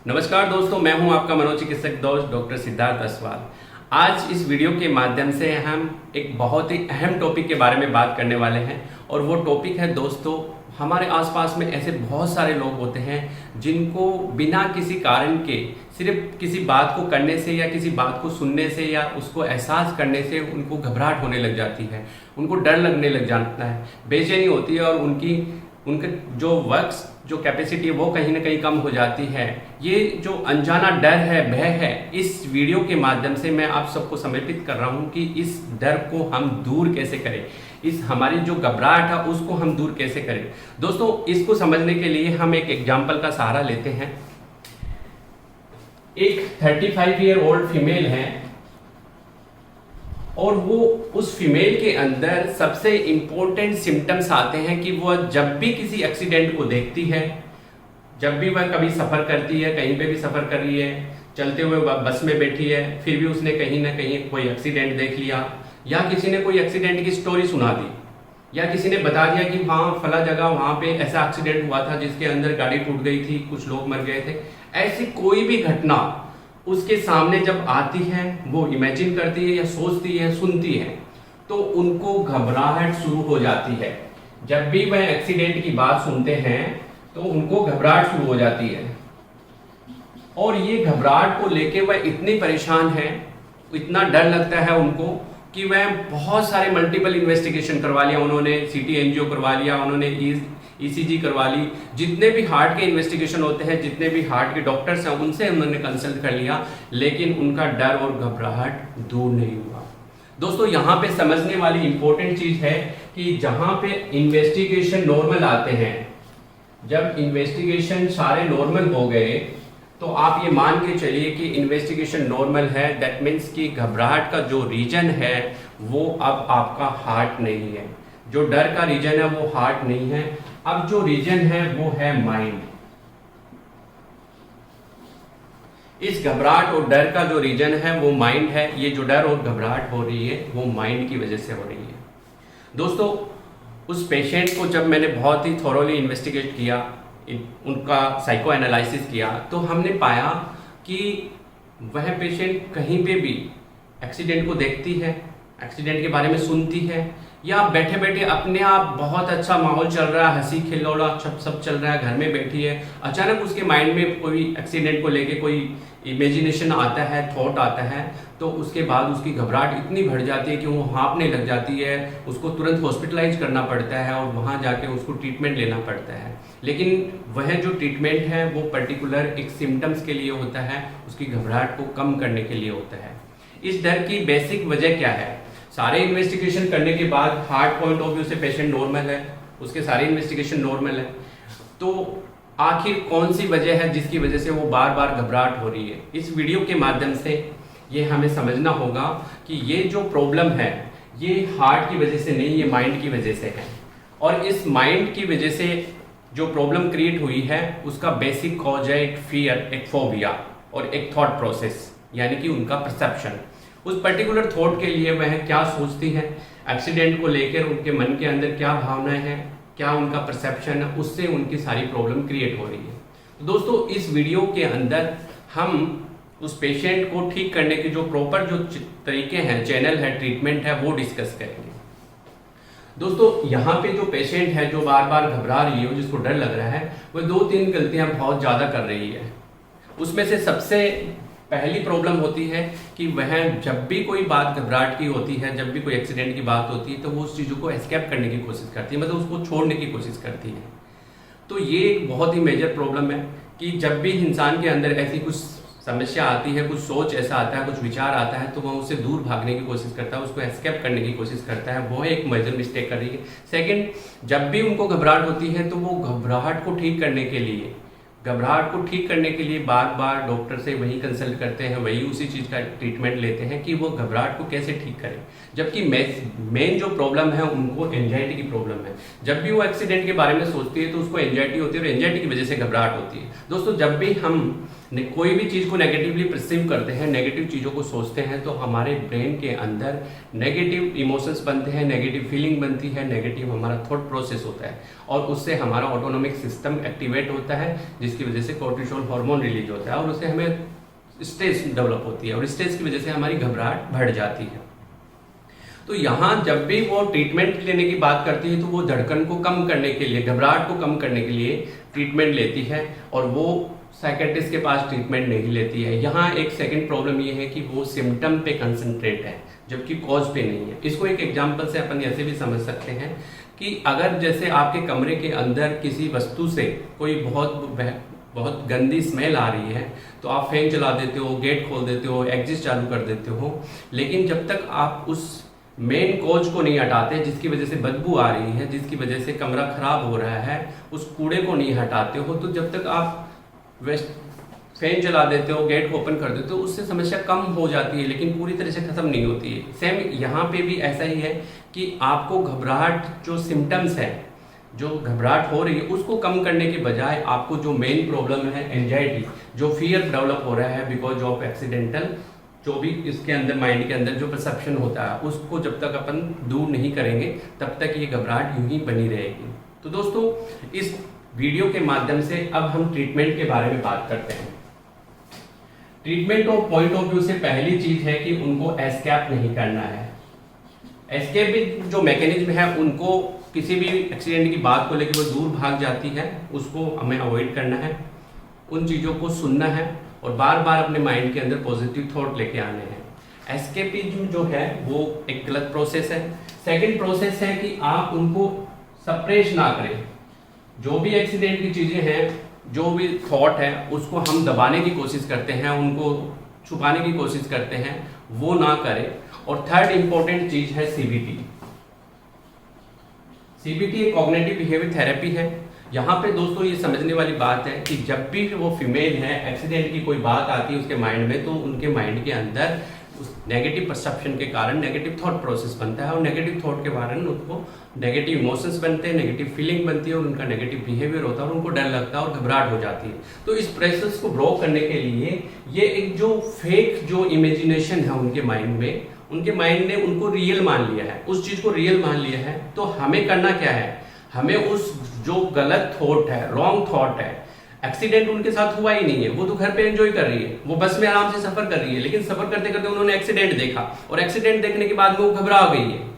नमस्कार दोस्तों, मैं हूं आपका मनोचिकित्सक दोस्त डॉक्टर सिद्धार्थ असवाल। आज इस वीडियो के माध्यम से हम एक बहुत ही अहम टॉपिक के बारे में बात करने वाले हैं और वो टॉपिक है दोस्तों, हमारे आसपास में ऐसे बहुत सारे लोग होते हैं जिनको बिना किसी कारण के सिर्फ किसी बात को करने से या किसी बात को सुनने से या उसको एहसास करने से उनको घबराहट होने लग जाती है, उनको डर लगने लग जाता है, बेचैनी होती है और उनके जो वर्क्स जो कैपेसिटी है वो कहीं ना कहीं कम हो जाती है। ये जो अनजाना डर है, भय है, इस वीडियो के माध्यम से मैं आप सबको समर्पित कर रहा हूँ कि इस डर को हम दूर कैसे करें, इस हमारी जो घबराहट है उसको हम दूर कैसे करें। दोस्तों, इसको समझने के लिए हम एक एग्जाम्पल का सहारा लेते हैं। एक 35 ईयर ओल्ड फीमेल है और वो उस फीमेल के अंदर सबसे इंपॉर्टेंट सिम्टम्स आते हैं कि वो जब भी किसी एक्सीडेंट को देखती है, जब भी वह कभी सफ़र करती है, कहीं पे भी सफ़र कर रही है, चलते हुए बस में बैठी है, फिर भी उसने कहीं ना कहीं कोई एक्सीडेंट देख लिया या किसी ने कोई एक्सीडेंट की स्टोरी सुना दी या किसी ने बता दिया कि हाँ फला जगह वहाँ पे ऐसा एक्सीडेंट हुआ था जिसके अंदर गाड़ी टूट गई थी, कुछ लोग मर गए थे। ऐसी कोई भी घटना उसके सामने जब आती है, वो इमेजिन करती है या सोचती है, सुनती है, तो उनको घबराहट शुरू हो जाती है। जब भी वह एक्सीडेंट की बात सुनते हैं तो उनको घबराहट शुरू हो जाती है और ये घबराहट को लेके वह इतनी परेशान है, इतना डर लगता है उनको कि वह बहुत सारे मल्टीपल इन्वेस्टिगेशन करवा लिया उन्होंने, सीटी एंजियो करवा लिया उन्होंने, ईसीजी करवा ली, जितने भी हार्ट के इन्वेस्टिगेशन होते हैं, जितने भी हार्ट के डॉक्टर्स हैं उनसे उन्होंने कंसल्ट कर लिया, लेकिन उनका डर और घबराहट दूर नहीं हुआ। दोस्तों, यहाँ पे समझने वाली इंपॉर्टेंट चीज है कि जहां पे इन्वेस्टिगेशन नॉर्मल आते हैं, जब इन्वेस्टिगेशन सारे नॉर्मल हो गए तो आप ये मान के चलिए कि इन्वेस्टिगेशन नॉर्मल है, दैट मीन्स कि घबराहट का जो रीजन है वो अब आपका हार्ट नहीं है, जो डर का रीजन है वो हार्ट नहीं है, अब जो रीजन है वो है माइंड। इस घबराहट और डर का जो रीजन है वो माइंड है। ये जो डर और घबराहट हो रही है वो माइंड की वजह से हो रही है। दोस्तों, उस पेशेंट को जब मैंने बहुत ही थॉरोली इन्वेस्टिगेट किया, उनका साइको एनालिसिस किया, तो हमने पाया कि वह पेशेंट कहीं पे भी एक्सीडेंट को देखती है, एक्सीडेंट के बारे में सुनती है या बैठे बैठे अपने आप बहुत अच्छा माहौल चल रहा है, हंसी खिलौना सब चल रहा है, घर में बैठी है, अचानक उसके माइंड में कोई एक्सीडेंट को लेके कोई इमेजिनेशन आता है, थॉट आता है, तो उसके बाद उसकी घबराहट इतनी बढ़ जाती है कि वो हाँफने लग जाती है, उसको तुरंत हॉस्पिटलाइज करना पड़ता है और वहाँ जाके उसको ट्रीटमेंट लेना पड़ता है। लेकिन वह जो ट्रीटमेंट है वो पर्टिकुलर एक सिम्टम्स के लिए होता है, उसकी घबराहट को कम करने के लिए होता है। इस डर की बेसिक वजह क्या है? सारे इन्वेस्टिगेशन करने के बाद हार्ट पॉइंट ऑफ व्यू से पेशेंट नॉर्मल है, उसके सारे इन्वेस्टिगेशन नॉर्मल है, तो आखिर कौन सी वजह है जिसकी वजह से वो बार बार घबराहट हो रही है? इस वीडियो के माध्यम से ये हमें समझना होगा कि ये जो प्रॉब्लम है ये हार्ट की वजह से नहीं, ये माइंड की वजह से है। और इस माइंड की वजह से जो प्रॉब्लम क्रिएट हुई है उसका बेसिक कॉज है एक फियर, एक फोबिया और एक थॉट प्रोसेस, यानी कि उनका परसेप्शन। उस पर्टिकुलर थॉट के लिए वह क्या सोचती है, एक्सीडेंट को लेकर उनके मन के अंदर क्या भावनाएं हैं, क्या उनका परसेप्शन है, उससे उनकी सारी प्रॉब्लम क्रिएट हो रही है। तो दोस्तों, इस वीडियो के अंदर हम उस पेशेंट को ठीक करने के जो प्रॉपर जो तरीके हैं, चैनल है, ट्रीटमेंट है, वो डिस्कस करेंगे। दोस्तों, यहाँ पे जो पेशेंट है जो बार बार घबरा रही है, जिसको डर लग रहा है, वो 2-3 गलतियां बहुत ज़्यादा कर रही है। उसमें से सबसे पहली प्रॉब्लम होती है कि वह जब भी कोई बात घबराहट की होती है, जब भी कोई एक्सीडेंट की बात होती है, तो वो उस चीज़ों को एस्केप करने की कोशिश करती है, मतलब उसको छोड़ने की कोशिश करती है। तो ये एक बहुत ही मेजर प्रॉब्लम है कि जब भी इंसान के अंदर ऐसी कुछ समस्या आती है, कुछ सोच ऐसा आता है, कुछ विचार आता है, तो वह उससे दूर भागने की कोशिश करता है, उसको एस्केप करने की कोशिश करता है, वो एक मेजर मिस्टेक कर रही है। सेकेंड, जब भी उनको घबराहट होती है तो वो घबराहट को ठीक करने के लिए बार बार डॉक्टर से वही कंसल्ट करते हैं, वही उसी चीज़ का ट्रीटमेंट लेते हैं कि वो घबराहट को कैसे ठीक करें। जबकि मेन जो प्रॉब्लम है उनको एंजाइटी की प्रॉब्लम है। जब भी वो एक्सीडेंट के बारे में सोचती है तो उसको एंजाइटी होती है और एंजाइटी की वजह से घबराहट होती है। दोस्तों, जब भी हम कोई भी चीज़ को नेगेटिवली परसीव करते हैं, नेगेटिव चीज़ों को सोचते हैं, तो हमारे ब्रेन के अंदर नेगेटिव इमोशंस बनते हैं, नेगेटिव फीलिंग बनती है, नेगेटिव हमारा थॉट प्रोसेस होता है और उससे हमारा ऑटोनॉमिक सिस्टम एक्टिवेट होता है, जिससे जिसकी वजह से कोर्टिसोल हार्मोन रिलीज होता है और उससे हमें स्ट्रेस डेवलप होती है और स्ट्रेस की वजह से हमारी घबराहट बढ़ जाती है। तो यहाँ जब भी वो ट्रीटमेंट लेने की बात करती है तो वो धड़कन को कम करने के लिए, घबराहट को कम करने के लिए ट्रीटमेंट लेती है और वो साइकेट्रिस्ट के पास ट्रीटमेंट नहीं लेती है। यहाँ एक सेकंड प्रॉब्लम ये है कि वो सिम्टम पे कंसंट्रेट है जबकि कॉज पे नहीं है। इसको एक एग्जांपल से अपन ऐसे भी समझ सकते हैं कि अगर जैसे आपके कमरे के अंदर किसी वस्तु से कोई बहुत गंदी स्मेल आ रही है तो आप फैन चला देते हो, गेट खोल देते हो, एग्जिस्ट चालू कर देते हो, लेकिन जब तक आप उस मेन कॉज को नहीं हटाते जिसकी वजह से बदबू आ रही है, जिसकी वजह से कमरा खराब हो रहा है, उस कूड़े को नहीं हटाते हो, तो जब तक आप फैन चला देते हो, गेट ओपन कर देते हो, उससे समस्या कम हो जाती है लेकिन पूरी तरह से खत्म नहीं होती है। सेम यहाँ पे भी ऐसा ही है कि आपको घबराहट जो सिम्टम्स है, जो घबराहट हो रही है, उसको कम करने के बजाय आपको जो मेन प्रॉब्लम है एंजाइटी, जो फियर डेवलप हो रहा है बिकॉज ऑफ एक्सीडेंटल, जो भी इसके अंदर माइंड के अंदर जो परसेप्शन होता है, उसको जब तक अपन दूर नहीं करेंगे तब तक ये घबराहट यूं ही बनी रहेगी। तो दोस्तों, इस वीडियो के माध्यम से अब हम ट्रीटमेंट के बारे में बात करते हैं। Treatment of point of view से पहली चीज है कि उनको एस्केप नहीं करना है। एस्केप जो मैकेनिज्म है, उनको किसी भी एक्सीडेंट की बात को लेकर वो दूर भाग जाती है, उसको हमें अवॉइड करना है, उन चीज़ों को सुनना है और बार बार अपने माइंड के अंदर पॉजिटिव थॉट लेके आने हैं। एस्केपिज्म जो है वो एक गलत प्रोसेस है। सेकंड प्रोसेस है कि आप उनको सप्रेस ना करें। जो भी एक्सीडेंट की चीज़ें हैं, जो भी थॉट है, उसको हम दबाने की कोशिश करते हैं, उनको छुपाने की कोशिश करते हैं, वो ना करें। और थर्ड इंपॉर्टेंट चीज है सीबीटी। सीबीटी एक कॉग्निटिव बिहेवियर थेरेपी है। यहाँ पे दोस्तों ये समझने वाली बात है कि जब भी वो फीमेल है, एक्सीडेंट की कोई बात आती है उसके माइंड में, तो उनके माइंड के अंदर उस नेगेटिव परसेप्शन के कारण नेगेटिव थॉट प्रोसेस बनता है और नेगेटिव थॉट के कारण उनको नेगेटिव इमोशंस बनते हैं, नेगेटिव फीलिंग बनती है और उनका नेगेटिव बिहेवियर होता है और उनको डर लगता है और घबराहट हो जाती है। तो इस प्रोसेस को ब्रेक करने के लिए ये एक जो फेक जो इमेजिनेशन है उनके माइंड में, उनके माइंड ने उनको रियल मान लिया है, उस चीज को रियल मान लिया है। तो हमें करना क्या है, हमें उस जो गलत थॉट है, रॉन्ग थॉट है, एक्सीडेंट उनके साथ हुआ ही नहीं है, वो तो घर पे एंजॉय कर रही है, वो बस में आराम से सफर कर रही है, लेकिन सफर करते करते उन्होंने एक्सीडेंट देखा और एक्सीडेंट देखने के बाद में वो घबरा गई है।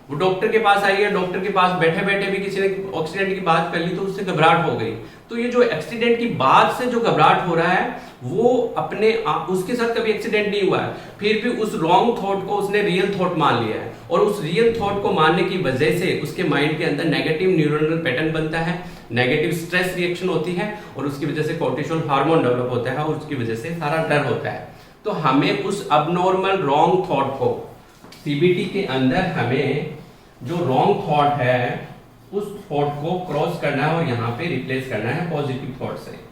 वो डॉक्टर के पास आई है, डॉक्टर के पास बैठे बैठे भी किसी ने एक्सीडेंट की बात कर ली तो उससे घबराहट हो गई। तो ये जो एक्सीडेंट की बाद से जो घबराहट हो रहा है वो अपने उसके साथ कभी एक्सीडेंट नहीं हुआ है, फिर भी उस रॉन्ग थॉट को उसने रियल थॉट मान लिया है और उस रियल थॉट को मानने की वजह से उसके माइंड के अंदर नेगेटिव न्यूरोनल पैटर्न बनता है, नेगेटिव स्ट्रेस रिएक्शन होती है और उसकी वजह से कोर्टिसोल हार्मोन डेवलप होता है और उसकी वजह से सारा डर होता है। तो हमें उस अबनॉर्मल रॉन्ग थॉट को, सीबीटी के अंदर हमें जो रॉन्ग थॉट है उस थॉट को क्रॉस करना है और यहाँ पे रिप्लेस करना है पॉजिटिव थॉट से।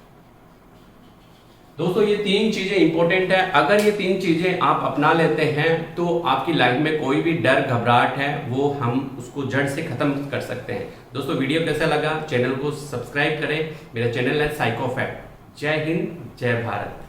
दोस्तों, ये तीन चीजें इंपॉर्टेंट है। अगर ये तीन चीजें आप अपना लेते हैं तो आपकी लाइफ में कोई भी डर, घबराहट है वो हम उसको जड़ से खत्म कर सकते हैं। दोस्तों, वीडियो कैसा लगा, चैनल को सब्सक्राइब करें। मेरा चैनल है साइकोफैक्ट। जय हिंद, जय भारत।